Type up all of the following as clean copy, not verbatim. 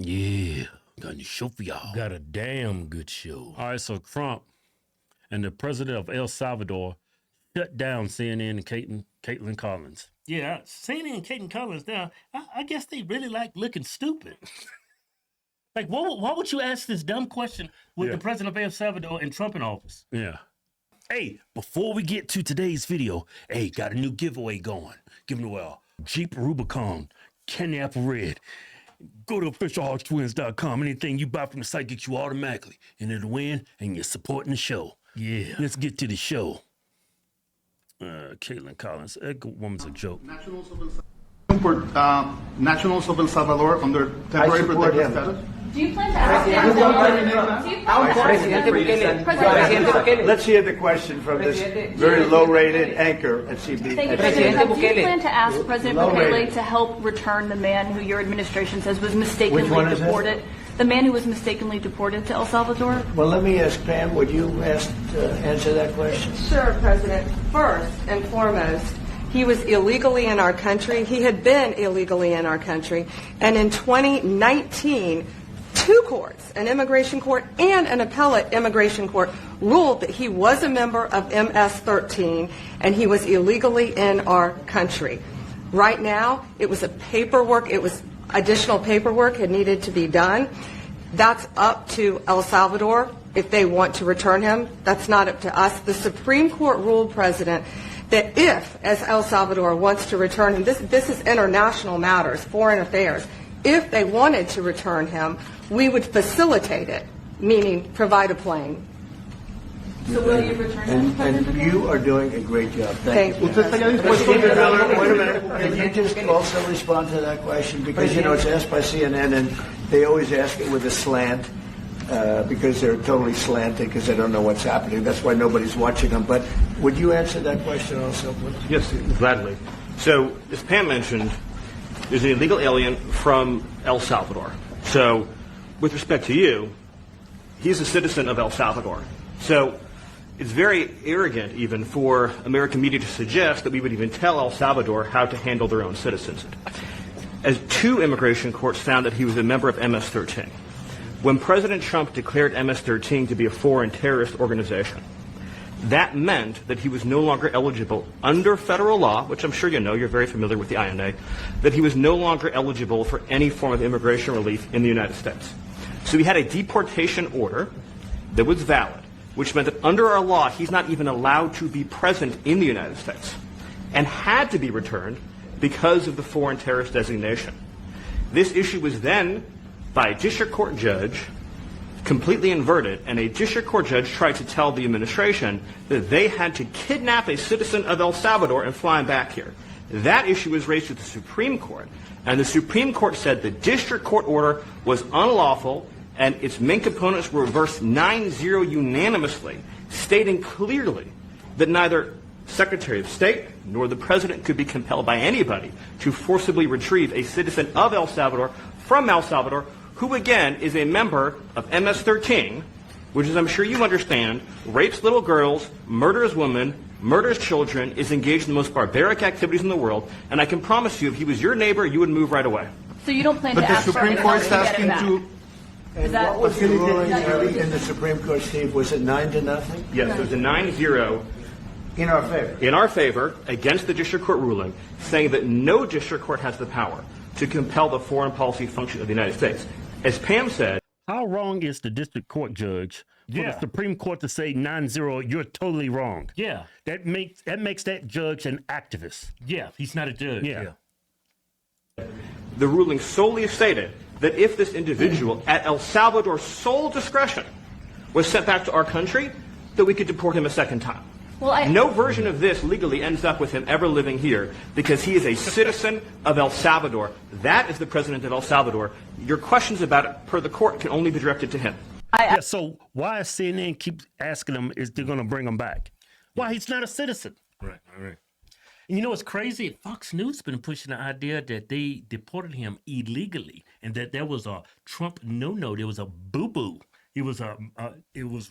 Yeah, got a new show for y'all. Got a damn good show. All right, so Trump and the president of El Salvador shut down CNN and Caitlin Collins. Yeah, CNN and Caitlin Collins now, I guess they really like looking stupid. Like, why would you ask this dumb question with the president of El Salvador and Trump in office? Yeah. Hey, before we get to today's video, hey, got a new giveaway going. Giving away a Jeep Rubicon, Candy Apple Red. Go to officialhodgetwins.com. Anything you buy from the site gets you automatically into the win, and you're supporting the show. Yeah. Let's get to the show. Caitlin Collins, that woman's a joke. Nationals of El Salvador under temporary protected status. Do you plan to ask him? Let's hear the question from this very low-rated anchor at CB. Thank you, President. Do you plan to ask President Bukele to help return the man who your administration says was mistakenly deported? The man who was mistakenly deported to El Salvador? Well, let me ask Pam, would you answer that question? Sure, President. First and foremost, he was illegally in our country. He had been illegally in our country. And in 2019, two courts, an immigration court and an appellate immigration court, ruled that he was a member of MS-13 and he was illegally in our country. Right now, it was additional paperwork had needed to be done. That's up to El Salvador if they want to return him. That's not up to us. The Supreme Court ruled, President, that if, as El Salvador wants to return him, this is international matters, foreign affairs, if they wanted to return him, we would facilitate it, meaning provide a plane. So will you return him? And you are doing a great job. Thank you. Usted estaría Wait dispuesto a minute. Can you just also respond to that question? Because, it's asked by CNN, and they always ask it with a slant, because they're totally slanted, because they don't know what's happening. That's why nobody's watching them. But would you answer that question also, please? Yes, gladly. So, as Pam mentioned, there's an illegal alien from El Salvador. So, with respect to you, he's a citizen of El Salvador. So, it's very arrogant even for American media to suggest that we would even tell El Salvador how to handle their own citizens. As two immigration courts found that he was a member of MS-13. When President Trump declared MS-13 to be a foreign terrorist organization, that meant that he was no longer eligible under federal law, which I'm sure you know, you're very familiar with the INA, that he was no longer eligible for any form of immigration relief in the United States. So he had a deportation order that was valid, which meant that under our law, he's not even allowed to be present in the United States and had to be returned because of the foreign terrorist designation. This issue was then, by a district court judge, completely inverted, and a district court judge tried to tell the administration that they had to kidnap a citizen of El Salvador and fly him back here. That issue was raised to the Supreme Court, and the Supreme Court said the district court order was unlawful, and its main components were reversed 9-0 unanimously, stating clearly that neither Secretary of State nor the President could be compelled by anybody to forcibly retrieve a citizen of El Salvador from El Salvador, who again is a member of MS-13, which, as I'm sure you understand, rapes little girls, murders women, murders children, is engaged in the most barbaric activities in the world, and I can promise you, if he was your neighbor, you would move right away. So you don't plan But to the ask Supreme for Court is to get it asking back? to. And that- what was the ruling in the Supreme Court, Steve? Was it 9-0? Yes, it was a 9-0 In our favor. in our favor against the district court ruling, saying that no district court has the power to compel the foreign policy function of the United States. As Pam said, how wrong is the district court judge for the Supreme Court to say 9-0, you're totally wrong? Yeah. That makes that judge an activist. Yeah, he's not a judge. Yeah. the ruling solely stated that if this individual, at El Salvador's sole discretion, was sent back to our country, that we could deport him a second time. Well, no version of this legally ends up with him ever living here because he is a citizen of El Salvador. That is the president of El Salvador. Your questions about it, per the court, can only be directed to him. Yeah, so why CNN keeps asking him is they're going to bring him back? Why? He's not a citizen. Right. And you know what's crazy? Fox News been pushing the idea that they deported him illegally and that there was a Trump no-no. There was a boo-boo. It was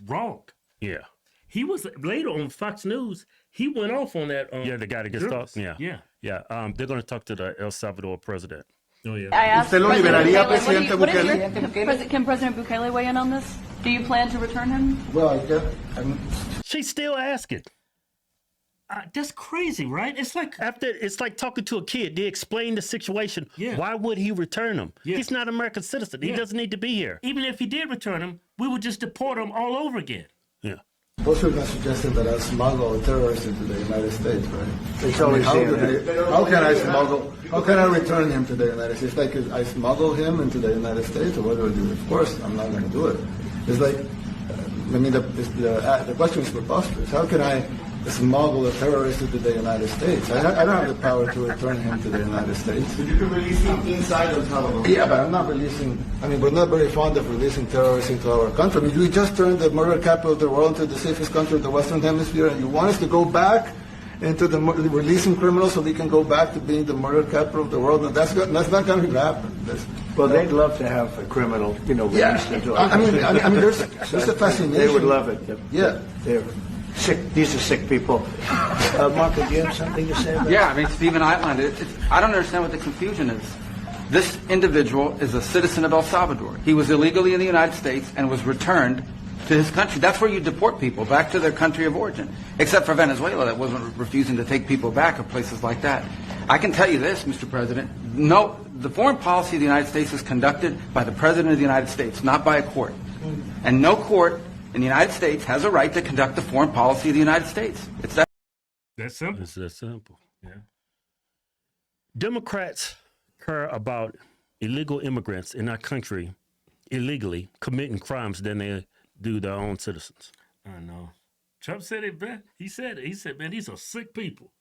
wrong. Yeah. He was later on Fox News. He went off on that. The guy that gets talked. Yeah. They're going to talk to the El Salvador president. Oh, yeah. I asked ¿Usted lo liberaría, President Presidente Bukele? Can President Bukele weigh in on this? Do you plan to return him? Well, She's still asking. That's crazy, right? It's like talking to a kid. They explain the situation. Yeah. Why would he return him? Yeah. He's not an American citizen. He doesn't need to be here. Even if he did return him, we would just deport him all over again. Yeah. Most people are suggesting that I smuggle a terrorist into the United States, right? It's always how can I smuggle? How can I return him to the United States? Like, I smuggle him into the United States, or what do I do? Of course, I'm not going to do it. It's like, the question is preposterous. How can I smuggle a terrorist into the United States? I don't have the power to return him to the United States. So you can release him inside El Salvador. Yeah, but I'm not releasing. We're not very fond of releasing terrorists into our country. We just turned the murder capital of the world into the safest country of the Western Hemisphere, and you want us to go back into releasing criminals so we can go back to being the murder capital of the world? No, that's not going to happen. Well, they'd love to have a criminal, released into our country. There's a fascination. They would love it. Yeah. They're sick. These are sick people. Marco, do you have something to say about that? Yeah, Stephen outlined it. I don't understand what the confusion is. This individual is a citizen of El Salvador. He was illegally in the United States and was returned to his country. That's where you deport people, back to their country of origin. Except for Venezuela, that wasn't refusing to take people back, or places like that. I can tell you this, Mr. President. No, the foreign policy of the United States is conducted by the President of the United States, not by a court. And no court in the United States has a right to conduct the foreign policy of the United States. It's that. That's simple. It's that simple. Yeah. Democrats care about illegal immigrants in our country illegally committing crimes than they do their own citizens. I know. Trump said it, man. He said, man, these are sick people.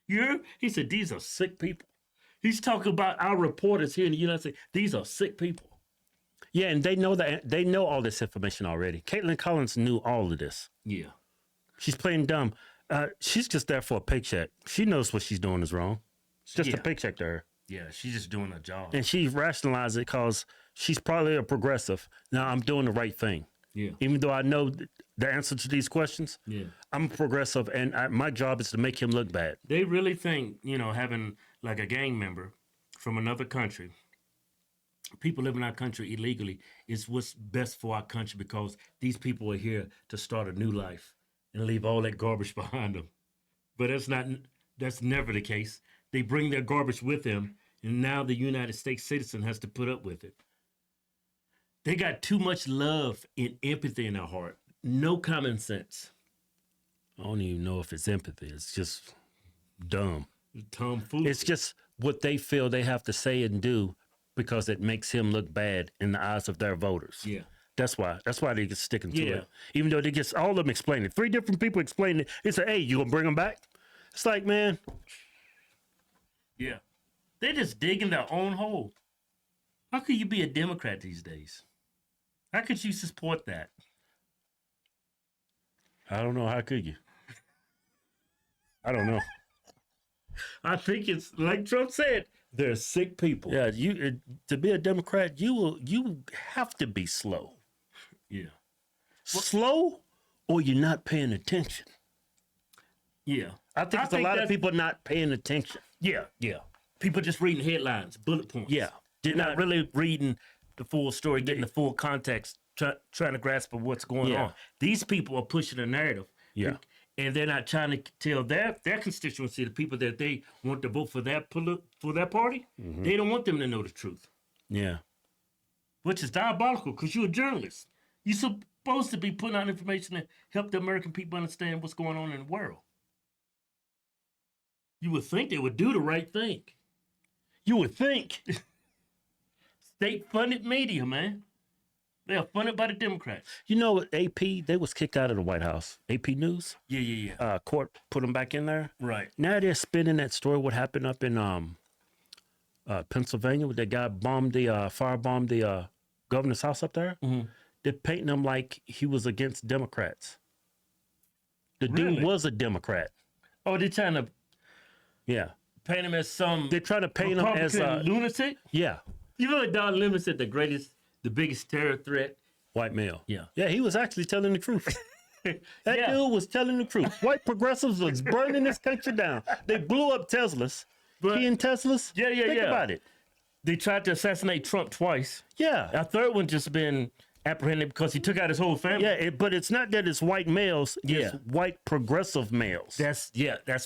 You heard? He said, these are sick people. He's talking about our reporters here in the United States. These are sick people. Yeah, and they know that. They know all this information already. Caitlin Collins knew all of this. Yeah. She's playing dumb. She's just there for a paycheck. She knows what she's doing is wrong. It's just a paycheck to her. Yeah, she's just doing her job. And she rationalized it because she's probably a progressive. Now, I'm doing the right thing. Yeah. Even though I know the answer to these questions, I'm a progressive, and my job is to make him look bad. They really think, having like a gang member from another country, people living in our country illegally, is what's best for our country, because these people are here to start a new life and leave all that garbage behind them. But that's never the case. They bring their garbage with them, and now the United States citizen has to put up with it. They got too much love and empathy in their heart. No common sense. I don't even know if it's empathy. It's just dumb. Tomfoolery. It's just what they feel they have to say and do because it makes him look bad in the eyes of their voters. Yeah. That's why they get sticking to it. Even though they just, all of them explain it. 3 different people explain it. It's like, hey, you gonna bring them back? It's like, man. Yeah. They're just digging their own hole. How could you be a Democrat these days? How could you support that? I don't know. How could you? I don't know. I think it's like Trump said, they're sick people. Yeah, to be a Democrat, you have to be slow. Yeah. Slow, or you're not paying attention. Yeah. I think a lot of people not paying attention. Yeah. People just reading headlines, bullet points. Yeah. They're not really reading the full story, getting the full context, trying to grasp of what's going on. These people are pushing a narrative. Yeah. And they're not trying to tell their constituency, the people that they want to vote for that party, they don't want them to know the truth. Yeah. Which is diabolical, because you're a journalist. You're supposed to be putting out information to help the American people understand what's going on in the world. You would think they would do the right thing. You would think. State-funded media, man. They are funded by the Democrats. You know, AP, they was kicked out of the White House. AP News? Yeah. Court put them back in there. Right. Now they're spinning that story, what happened up in Pennsylvania, where that guy firebombed the governor's house up there. Mm-hmm. They're painting him like he was against Democrats. The dude was a Democrat. Oh, they're trying to... Yeah. Paint him as some... They're trying to paint him as a... lunatic? Yeah. You know that Don Lemon said the biggest terror threat? White male. Yeah. Yeah, he was actually telling the truth. That dude was telling the truth. White progressives was burning this country down. They blew up Teslas. Key in Teslas? Yeah, yeah, Think yeah. about it. They tried to assassinate Trump twice. Yeah. A third one just been apprehended because he took out his whole family. Yeah, but it's not that it's white males. Yeah. It's white progressive males. That's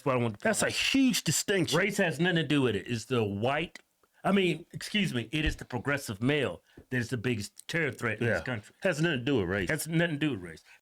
what I want to That's a huge distinction. Race has nothing to do with it. It's the white, it is the progressive male that is the biggest terror threat in this country. Has nothing to do with race. Has nothing to do with race.